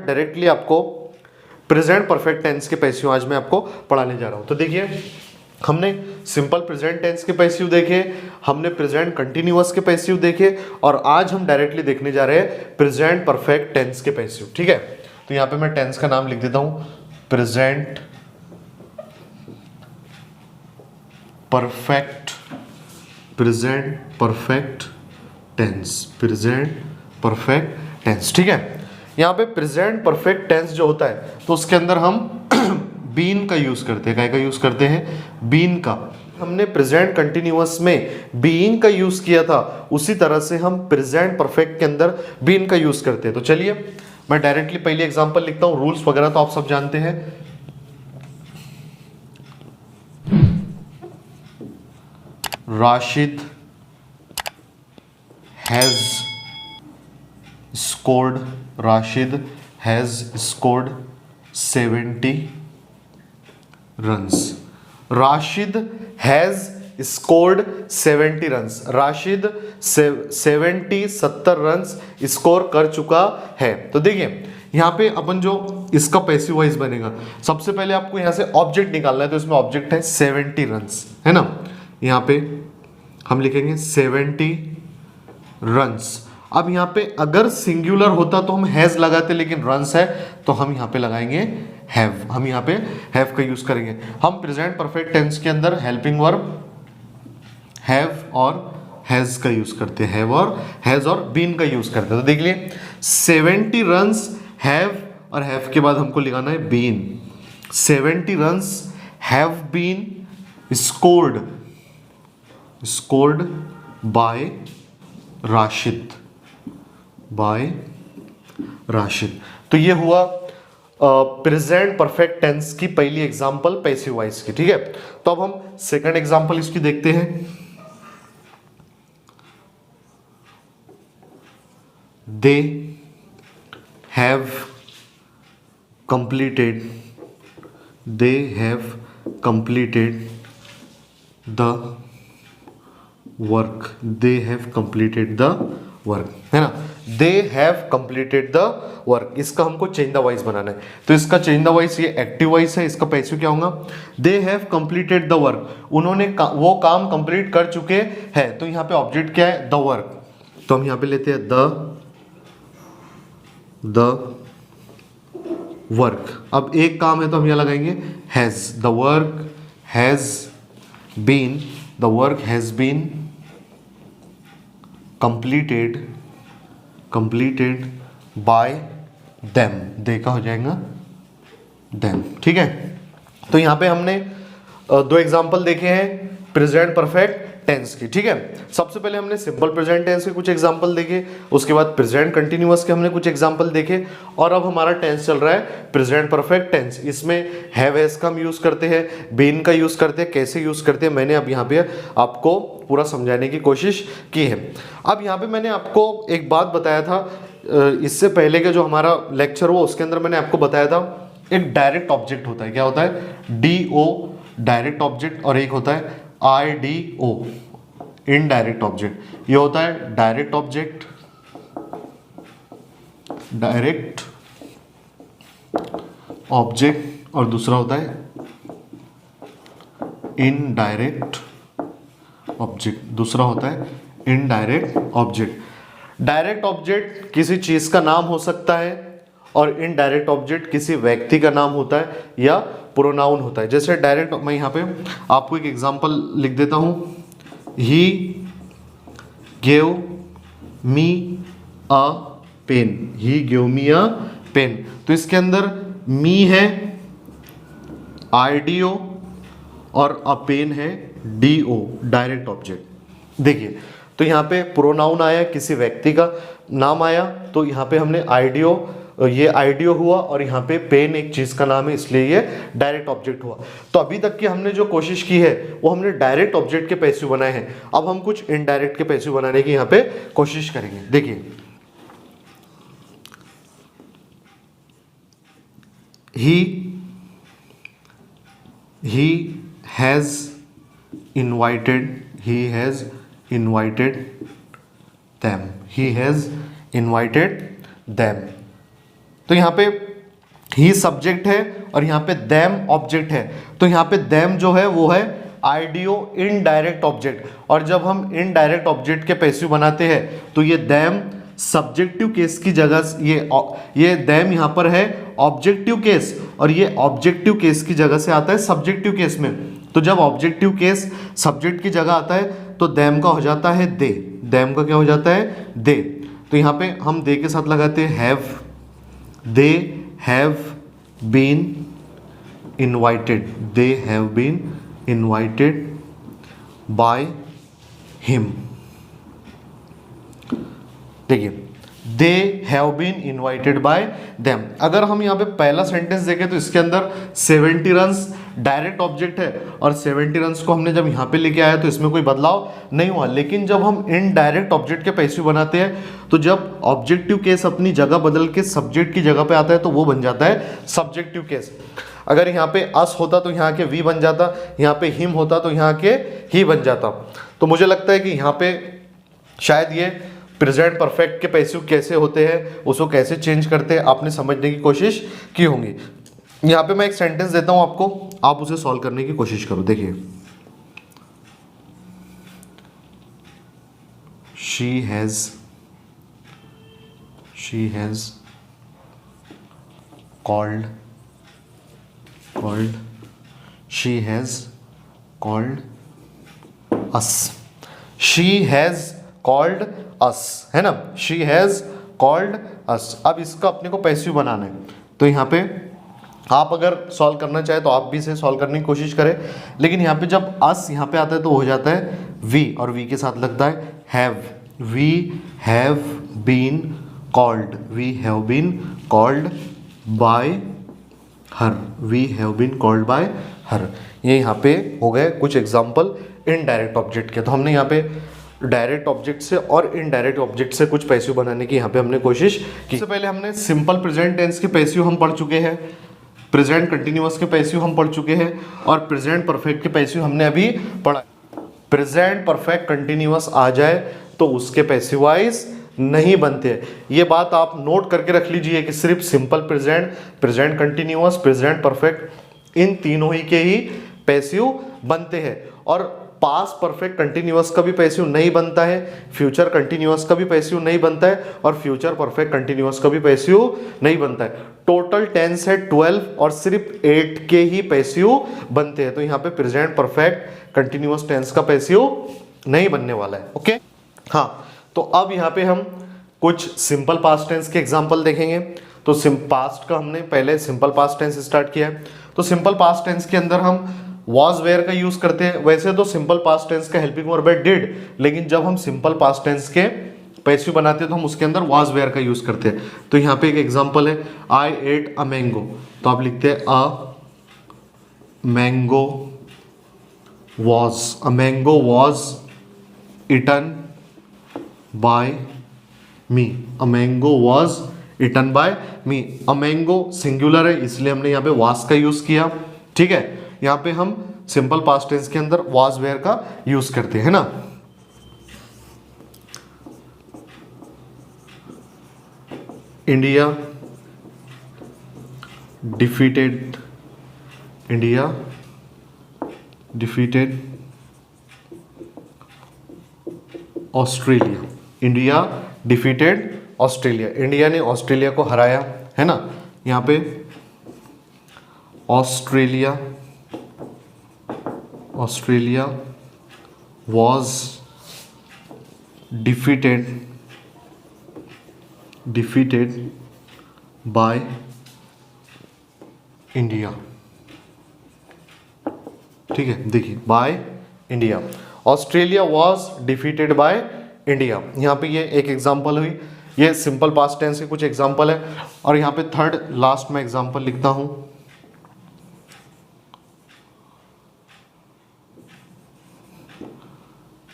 Directly आपको present perfect tense के passive आज मैं आपको पढ़ाने जा रहा हूं। तो देखिए, हमने सिंपल प्रेजेंट टेंस के पैसिव देखे, हमने प्रेजेंट कंटिन्यूअस के पैसिव देखे, और आज हम डायरेक्टली देखने जा रहे हैं प्रेजेंट परफेक्ट टेंस के पैसिव। ठीक है, तो यहां पे मैं टेंस का नाम लिख देता हूं, present perfect, present perfect tense, present perfect tense. ठीक है, यहां पे प्रेजेंट परफेक्ट टेंस जो होता है तो उसके अंदर हम बीन का यूज करते हैं। क्या का यूज करते हैं? बीन का। हमने प्रेजेंट कंटिन्यूअस में बीइंग का यूज किया था, उसी तरह से हम प्रेजेंट परफेक्ट के अंदर बीन का यूज करते हैं। तो चलिए मैं डायरेक्टली पहले एग्जांपल लिखता हूं। रूल्स वगैरह तो आप सब जानते हैं। Rashid has scored, Rashid has scored 70 runs. Rashid has scored 70 runs. Rashid 70 runs score कर चुका है। तो देखिए यहां पे अपन जो इसका पैसिव वॉइस बनेगा, सबसे पहले आपको यहां से ऑब्जेक्ट निकालना है। तो इसमें ऑब्जेक्ट है 70 रन्स, है ना। यहां पे हम लिखेंगे 70 रन्स। अब यहां पे अगर सिंगुलर होता तो हम हैज लगाते, लेकिन रन्स है तो हम यहां पे लगाएंगे हैव। हम यहां पे हैव का यूज करेंगे। हम प्रेजेंट परफेक्ट टेंस के अंदर हेल्पिंग वर्ब हैव और हैज का यूज करते हैं, हैव और हैज और बीन का यूज करते हैं। तो देख लिए 70 रन्स हैव, और हैव के बाद हमको लगाना है been. 70 runs have been scored, scored by Rashid, by Rashid. तो ये हुआ प्रेजेंट परफेक्ट टेंस की पहली एग्जांपल पैसिव वॉइस की। ठीक है, तो अब हम सेकंड एग्जांपल इसकी देखते हैं। They have completed, they have completed the work, they have completed the work, है ना। They have completed the work, इसका हमको चेंज द वॉइस बनाना है। तो इसका चेंज द वॉइस ये एक्टिव वॉइस है, इसका पैसिव क्या होगा? They have completed the work, उन्होंने वो काम कंप्लीट कर चुके हैं। तो यहाँ पे ऑब्जेक्ट क्या है? The work. तो हम यहाँ पे लेते हैं द वर्क। अब एक काम है तो हम यहाँ लगाएंगे has. The work has been, the work has been completed by them, they का हो जाएगा them। ठीक है, तो यहां पे हमने दो एग्जांपल देखे हैं प्रेजेंट परफेक्ट टेंस की। ठीक है, सबसे पहले हमने सिंपल प्रेजेंट टेंस के कुछ एग्जांपल देखे, उसके बाद प्रेजेंट कंटिन्यूअस के हमने कुछ एग्जांपल देखे, और अब हमारा टेंस चल रहा है प्रेजेंट परफेक्ट टेंस। इसमें हैव हैज का हम यूज करते हैं, बीन का यूज करते हैं। कैसे यूज करते हैं मैंने अब यहाँ पे आपको पूरा समझाने की कोशिश की है। अब यहाँ पे मैंने आपको एक बात बताया था, इससे पहले का जो हमारा लेक्चर हुआ उसके अंदर मैंने आपको बताया था एक डायरेक्ट ऑब्जेक्ट होता है। क्या होता है? DO डायरेक्ट ऑब्जेक्ट, और एक होता है IDO इनडायरेक्ट ऑब्जेक्ट। ये होता है डायरेक्ट ऑब्जेक्ट, डायरेक्ट ऑब्जेक्ट, और दूसरा होता है इनडायरेक्ट ऑब्जेक्ट। दूसरा होता है इनडायरेक्ट ऑब्जेक्ट। डायरेक्ट ऑब्जेक्ट किसी चीज का नाम हो सकता है, और इनडायरेक्ट ऑब्जेक्ट किसी व्यक्ति का नाम होता है या प्रोनाउन होता है। जैसे डायरेक्ट, मैं यहाँ पे आपको एक एग्जांपल लिख देता हूँ। He gave me a pen, he gave me a pen. तो इसके अंदर मी है IDO और अ पेन है DO डायरेक्ट ऑब्जेक्ट। देखिए, तो यहाँ पे प्रोनाउन आया, किसी व्यक्ति का नाम आया, तो यहाँ पे हमने IDO, ये IDO हुआ, और यहाँ पे पेन एक चीज का नाम है, इसलिए ये डायरेक्ट ऑब्जेक्ट हुआ। तो अभी तक की हमने जो कोशिश की है वो हमने डायरेक्ट ऑब्जेक्ट के पैसिव बनाए हैं। अब हम कुछ इनडायरेक्ट के पैसिव बनाने की यहाँ पे कोशिश करेंगे। देखिए, he has invited them, he has invited them तो यहाँ पे ही सब्जेक्ट है और यहाँ पे देम ऑब्जेक्ट है। तो यहाँ पे देम जो है वो है आइडियो इनडायरेक्ट ऑब्जेक्ट, और जब हम इनडायरेक्ट ऑब्जेक्ट के पैसिव बनाते हैं तो ये देम सब्जेक्टिव केस की जगह, ये देम यहाँ पर है ऑब्जेक्टिव केस, और ये ऑब्जेक्टिव केस की जगह से आता है सब्जेक्टिव केस में। तो जब ऑब्जेक्टिव केस सब्जेक्ट की जगह आता है तो देम का हो जाता है दे, देम का क्या हो जाता है दे। तो यहाँ पे हम दे के साथ लगाते हैं have, they have been invited, they have been invited by him. देखिए they have been invited by them. अगर हम यहाँ पे पहला सेंटेंस देखें तो इसके अंदर 70 रन्स डायरेक्ट ऑब्जेक्ट है, और 70 रन्स को हमने जब यहाँ पे लेके आया तो इसमें कोई बदलाव नहीं हुआ। लेकिन जब हम इनडायरेक्ट ऑब्जेक्ट के पैसिव बनाते हैं तो जब ऑब्जेक्टिव केस अपनी जगह बदल के सब्जेक्ट की जगह पे आता है तो वो बन जाता है सब्जेक्टिव केस। अगर यहाँ पे अस होता तो यहाँ के वी बन जाता, यहाँ पे हिम होता तो यहाँ के ही बन जाता। तो मुझे लगता है कि यहाँ पे शायद ये प्रेजेंट परफेक्ट के पैसिव कैसे होते हैं, उसको कैसे चेंज करते हैं, आपने समझने की कोशिश की होंगी। यहाँ पे मैं एक सेंटेंस देता हूँ आपको, आप उसे सॉल्व करने की कोशिश करो। देखिए she has called she has called us, she has called us, है ना, शी हैज कॉल्ड अस। अब इसका अपने को पैसिव बनाना है, तो यहाँ पे आप अगर सॉल्व करना चाहे तो आप भी इसे सॉल्व करने की कोशिश करें। लेकिन यहाँ पे जब अस यहाँ पे आता है तो हो जाता है वी, और वी के साथ लगता है have, we have been called, we have been called by her, we have been called by her. ये यहाँ पे हो गए कुछ एग्जाम्पल इनडायरेक्ट ऑब्जेक्ट के। तो हमने यहाँ पे डायरेक्ट ऑब्जेक्ट से और इनडायरेक्ट ऑब्जेक्ट से कुछ पैसिव बनाने की यहाँ पे हमने कोशिश की। इससे पहले हमने सिंपल प्रेजेंट टेंस के पैसिव हम पढ़ चुके हैं, प्रेजेंट कंटिन्यूअस के पैसिव हम पढ़ चुके हैं, और प्रेजेंट परफेक्ट के पैसिव हमने अभी पढ़ा। प्रेजेंट परफेक्ट कंटिन्यूअस आ जाए तो उसके पैसिव वाइज नहीं बनते। ये बात आप नोट करके रख लीजिए कि सिर्फ simple present, present continuous, present perfect, इन तीनों ही के ही पैसिव बनते हैं। और पास्ट परफेक्ट कंटिन्यूअस का भी पैसिव नहीं बनता है, फ्यूचर कंटिन्यूअस का भी पैसिव नहीं बनता है, और फ्यूचर परफेक्ट कंटिन्यूअस का भी पैसिव नहीं बनता है। टोटल टेंस है 12 और सिर्फ 8 के ही पैसिव बनते हैं। तो यहाँ पे प्रेजेंट परफेक्ट कंटिन्यूअस टेंस का पैसिव नहीं बनने वाला है। ओके, हाँ, तो अब यहाँ पे हम कुछ सिंपल पास्ट टेंस के एग्जाम्पल देखेंगे। तो पास्ट का हमने पहले सिंपल पास्ट टेंस स्टार्ट किया है। तो सिंपल पास्ट टेंस के अंदर हम वॉज वेयर का यूज करते हैं। वैसे तो सिंपल पास्ट टेंस का हेल्पिंग वर्ब है डिड, लेकिन जब हम सिंपल पास्ट टेंस के पैसिव बनाते हैं तो हम उसके अंदर वॉज वेयर का यूज करते हैं। तो यहाँ पे एक एग्जांपल है, आई एट अ मैंगो, तो आप लिखते हैं a mango was eaten by me, a mango was eaten by me. A mango singular है इसलिए हमने यहाँ पे वॉज का यूज किया। ठीक है, यहाँ पे हम सिंपल पास्ट टेंस के अंदर वॉज वेयर का यूज करते हैं ना। India defeated Australia, India defeated Australia, India ने ऑस्ट्रेलिया को हराया, है ना। यहाँ पे Australia was defeated by India. ठीक है, देखिए by India, Australia was defeated by India. यहाँ पे ये एक एग्जांपल हुई, ये सिंपल पास्ट टेंस के कुछ एग्जांपल है। और यहाँ पे थर्ड लास्ट में एग्जांपल लिखता हूं,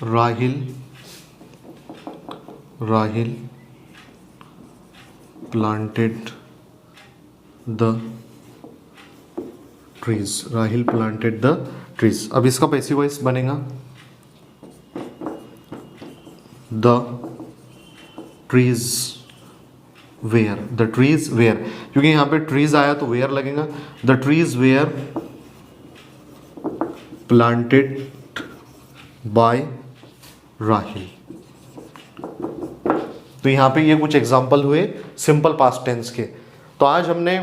राहिल planted the trees। अब इसका पैसिव वॉइस बनेगा the trees were, the trees were, क्योंकि यहाँ पे ट्रीज आया तो वेयर लगेगा, the trees were planted by Rahil. तो यहाँ पे ये कुछ एग्जाम्पल हुए सिंपल पास्ट टेंस के। तो आज हमने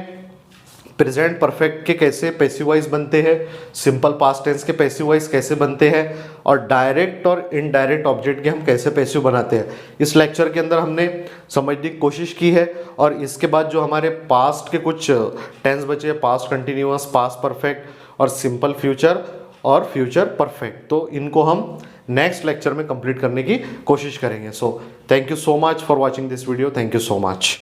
प्रेजेंट परफेक्ट के कैसे पैसिव वॉइस बनते हैं, सिंपल पास्ट टेंस के पैसिव वॉइस कैसे बनते हैं, और डायरेक्ट और इनडायरेक्ट ऑब्जेक्ट के हम कैसे पैसिव बनाते हैं, इस लेक्चर के अंदर हमने समझने की कोशिश की है। और इसके बाद जो हमारे पास्ट के कुछ टेंस बचे हैं, पास्ट कंटिन्यूअस, पास्ट परफेक्ट और सिंपल फ्यूचर और फ्यूचर परफेक्ट, तो इनको हम नेक्स्ट लेक्चर में कंप्लीट करने की कोशिश करेंगे। So thank you so much for watching this video, thank you so much.